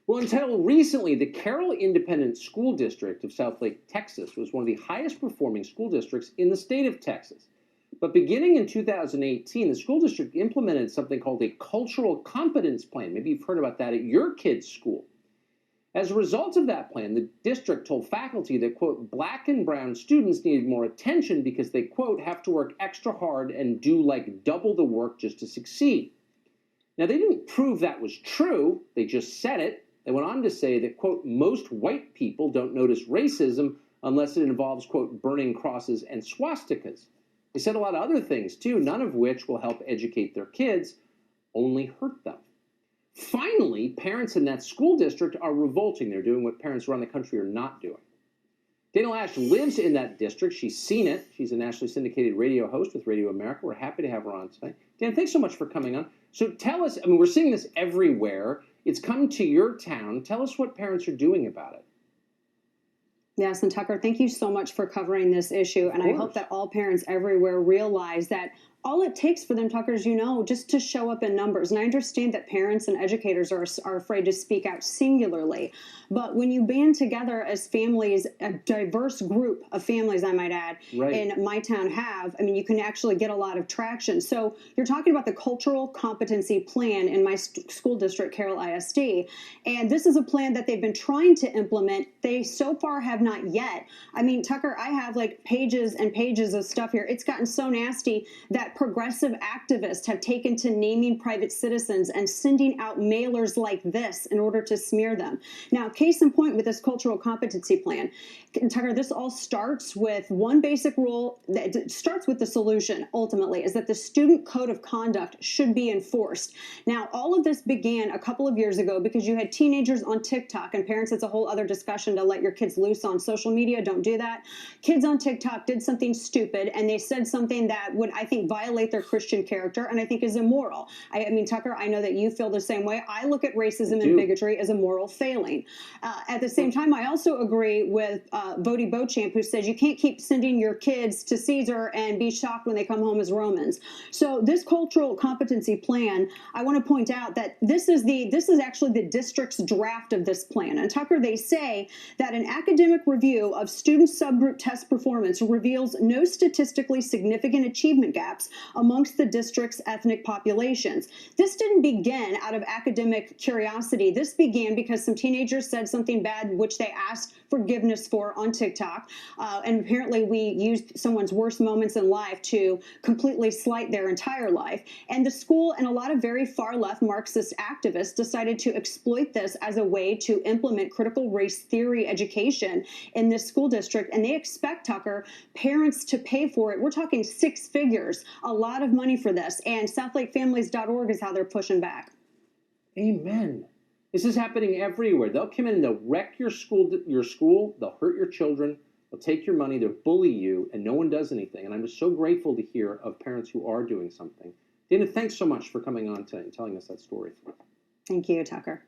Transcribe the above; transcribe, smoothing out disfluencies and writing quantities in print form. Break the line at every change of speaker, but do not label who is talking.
Well, until recently, the Carroll Independent School District of Southlake, Texas, was one of the highest performing school districts in the state of Texas. But beginning in 2018, the school district implemented something called a cultural competence plan. Maybe you've heard about that at your kid's school. As a result of that plan, the district told faculty that, quote, black and brown students needed more attention because they, quote, have to work extra hard and do like double the work just to succeed. Now, they didn't prove that was true. They just said it. They went on to say that, quote, most white people don't notice racism unless it involves, quote, burning crosses and swastikas. They said a lot of other things, too, none of which will help educate their kids, only hurt them. Finally, parents in that school district are revolting. They're doing what parents around the country are not doing. Dana Loesch lives in that district. She's seen it. She's a nationally syndicated radio host with Radio America. We're happy to have her on tonight. Dana, thanks so much for coming on. So tell us, I mean, we're seeing this everywhere. It's come to your town. Tell us what parents are doing about it.
Yes, and Tucker, thank you so much for covering this issue. And I hope that all parents everywhere realize that all it takes for them, Tucker, is, just to show up in numbers. And I understand that parents and educators are afraid to speak out singularly. But when you band together as families, a diverse group of families, I might add, in my town you can actually get a lot of traction. So you're talking about the cultural competency plan in my school district, Carroll ISD. And this is a plan that they've been trying to implement. They so far have not yet. I mean, Tucker, I have like pages and pages of stuff here. It's gotten so nasty that progressive activists have taken to naming private citizens and sending out mailers like this in order to smear them. Now, case in point with this cultural competency plan, Tucker, this all starts with one basic rule that starts with the solution, ultimately, is that the student code of conduct should be enforced. Now, all of this began a couple of years ago because you had teenagers on TikTok, and parents, it's a whole other discussion to let your kids loose on social media. Don't do that. Kids on TikTok did something stupid, and they said something that would, I think, violate their Christian character, and I think is immoral. I mean, Tucker, I know that you feel the same way. I look at racism and bigotry as a moral failing. At the same time, I also agree with Vodi Beauchamp, who says you can't keep sending your kids to Caesar and be shocked when they come home as Romans. So this cultural competency plan, I want to point out that this is actually the district's draft of this plan. And Tucker, they say that an academic review of student subgroup test performance reveals no statistically significant achievement gaps amongst the district's ethnic populations. This didn't begin out of academic curiosity. This began because some teenagers said something bad, which they asked forgiveness for on TikTok. And apparently we used someone's worst moments in life to completely slight their entire life. And the school and a lot of very far left Marxist activists decided to exploit this as a way to implement critical race theory education in this school district. And they expect, Tucker, parents to pay for it. We're talking 6 figures, a lot of money for this. And southlakefamilies.org is how they're pushing back.
Amen. This is happening everywhere. They'll come in and they'll wreck your school, they'll hurt your children, they'll take your money, they'll bully you, and no one does anything. And I'm just so grateful to hear of parents who are doing something. Dana, thanks so much for coming on tonight and telling us that story.
Thank you, Tucker.